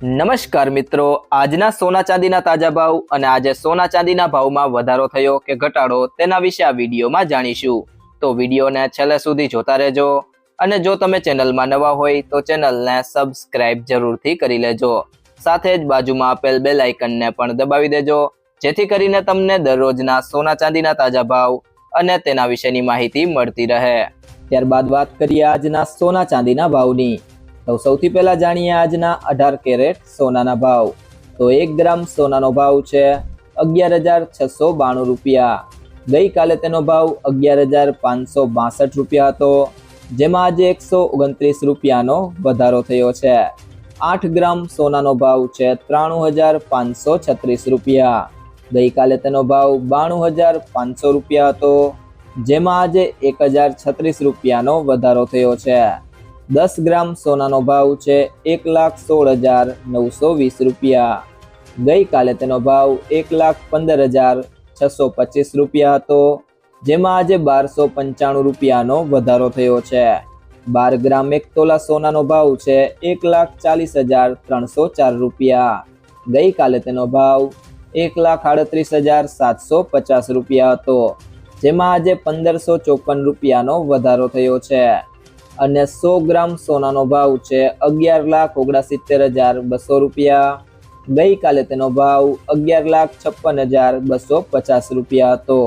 નમસ્કાર મિત્રો, આજના સોના ચાંદીના તાજા ભાવ અને આજે સોના ચાંદીના ભાવમાં વધારો થયો કે ઘટાડો તેના વિશે આ વિડીયોમાં જાણીશું। તો વિડીયોને છેલ્લે સુધી જોતા રહેજો અને જો તમે ચેનલમાં નવા હોય તો ચેનલને સબસ્ક્રાઇબ જરૂરથી કરી લેજો। સાથે જ બાજુમાં આપેલ બેલ આઇકનને પણ દબાવી દેજો જેથી કરીને તમને દરરોજના સોના ચાંદીના તાજા ભાવ અને તેના વિશેની માહિતી મળતી રહે। ત્યારબાદ વાત કરીએ આજના સોના ચાંદીના ભાવની। તો સૌથી પહેલા જાણીએ આજના 18 કેરેટ સોનાના ભાવ। તો 1 ગ્રામ સોનાનો ભાવ છે 11,692 રૂપિયા। ગઈકાલે તેનો ભાવ 11,562 રૂપિયા હતો, જેમાં આજે 129 રૂપિયાનો વધારો થયો છે। 8 ગ્રામ સોનાનો ભાવ છે 93,536 રૂપિયા। ગઈકાલે તેનો ભાવ 92,500 રૂપિયા હતો, જેમાં આજે 1,036 રૂપિયાનો વધારો થયો છે। 10 ગ્રામ સોનાનો ભાવ છે 1,16,920 રૂપિયા। ગઈકાલે તેનો ભાવ 1,15,625 રૂપિયા હતો, જેમાં આજે 1,295 રૂપિયાનો વધારો થયો છે। 12 ગ્રામ 1 તોલા સોનાનો ભાવ છે 1,40,304 રૂપિયા। ગઈકાલે તેનો ભાવ 1,38,750 રૂપિયા હતો, જેમાં આજે 1,554 રૂપિયાનો વધારો થયો છે। અને 100 ગ્રામ સોનાનો ભાવ છે 11,69,200 રૂપિયા। ગઈકાલે તેનો ભાવ 11,56,250 રૂપિયા હતો,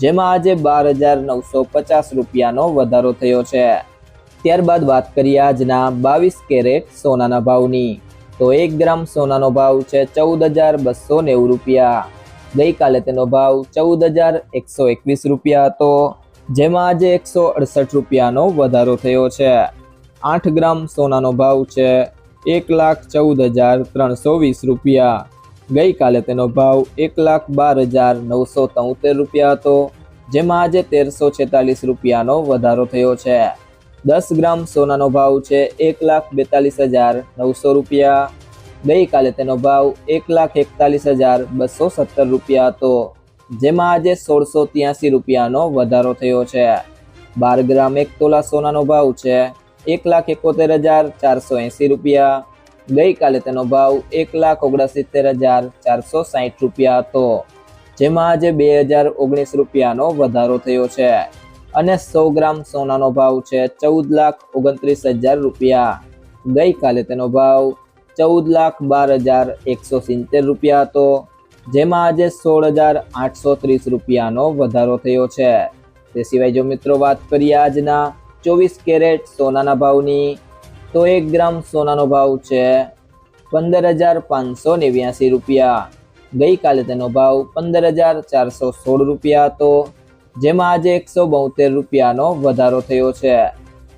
જેમાં આજે 12,950 રૂપિયાનો વધારો થયો છે। ત્યારબાદ વાત કરીએ આજના 22 કેરેટ સોનાના ભાવની। તો 1 ગ્રામ સોનાનો ભાવ છે 14,290 રૂપિયા। ગઈકાલે તેનો ભાવ 14,121 રૂપિયા હતો, જેમાં આજે 168 રૂપિયાનો વધારો થયો છે। 8 ગ્રામ સોનાનો ભાવ છે 1,14,320 રૂપિયા। ગઈકાલે તેનો ભાવ 1,12,973 રૂપિયા હતો, જેમાં આજે 1,346 રૂપિયાનો વધારો થયો છે। 10 ગ્રામ સોનાનો ભાવ છે 1,42,900 રૂપિયા। ગઈકાલે તેનો ભાવ 1,41,270 રૂપિયા હતો, જેમાં આજે 1,683 રૂપિયાનો વધારો થયો છે। 12 ગ્રામ 1 તોલા સોનાનો ભાવ છે 1,71,480 રૂપિયા। ગઈકાલે તેનો ભાવ 1,69,460 રૂપિયા હતો, જેમાં આજે 2,019 રૂપિયાનો વધારો થયો છે। અને 100 ગ્રામ સોનાનો ભાવ છે 14,29,000 રૂપિયા। ગઈકાલે તેનો ભાવ 14,12,170 રૂપિયા હતો, જેમાં આજે 16,830 રૂપિયાનો વધારો થયો છે। તે સિવાય જો મિત્રો વાત કરીએ આજના 24 કેરેટ સોનાના ભાવની, તો 1 ગ્રામ સોનાનો ભાવ છે 15,589 રૂપિયા। ગઈકાલે તેનો ભાવ 15,416 રૂપિયા હતો, જેમાં આજે 172 રૂપિયાનો વધારો થયો છે।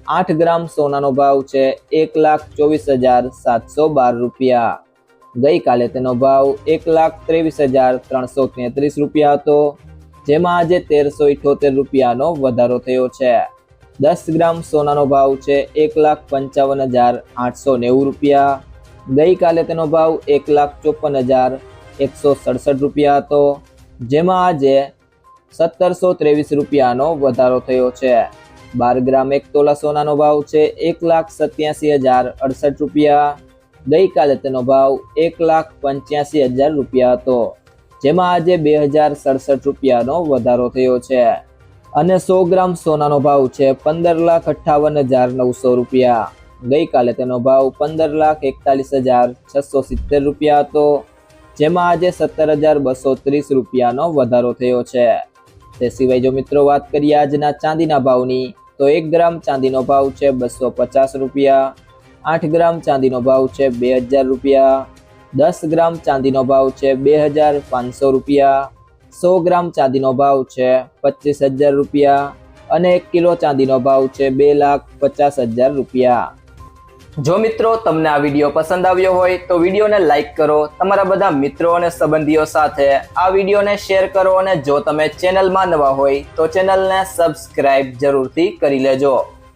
8 ગ્રામ સોનાનો ભાવ છે 1,24,712 રૂપિયા। ગઈકાલે તેનો ભાવ 1,23,333 રૂપિયા હતો, જેમાં આજે 1,378 રૂપિયાનો વધારો થયો છે। 10 ગ્રામ સોનાનો ભાવ છે 1,55,890 રૂપિયા। ગઈકાલે તેનો ભાવ 1,54,167 રૂપિયા હતો, જેમાં આજે 1,723 રૂપિયાનો વધારો થયો છે। 12 ગ્રામ 1 તોલા સોનાનો ભાવ છે 1,87,068 રૂપિયા। ગઈકાલે તેનો ભાવ 1,85,000 રૂપિયા હતો, જેમાં આજે 2,067 રૂપિયાનો વધારો થયો છે। અને 100 ગ્રામ સોનાનો ભાવ છે 15,58,900 રૂપિયા। ગઈકાલે તેનો ભાવ 15,41,670 રૂપિયા હતો, જેમાં આજે 17,230 રૂપિયાનો વધારો થયો છે। તે સિવાય જો મિત્રો વાત કરીએ આજના ચાંદીના ભાવની, તો 1 ગ્રામ ચાંદીનો ભાવ છે 250 રૂપિયા। 8 ગ્રામ ચાંદીનો ભાવ છે 2,000 રૂપિયા। 10 ગ્રામ ચાંદીનો ભાવ છે 2,500 રૂપિયા। 100 ગ્રામ ચાંદીનો ભાવ છે 25,000 રૂપિયા। અને 1 કિલો ચાંદીનો ભાવ છે 2,50,000 રૂપિયા। જો મિત્રો તમને આ વિડીયો પસંદ આવ્યો હોય તો વિડીયોને લાઈક કરો, તમારા બધા મિત્રો અને સંબંધીઓ સાથે આ વિડીયોને શેર કરો અને જો તમે ચેનલમાં નવા હોય તો ચેનલને સબસ્ક્રાઇબ જરૂરથી કરી લેજો।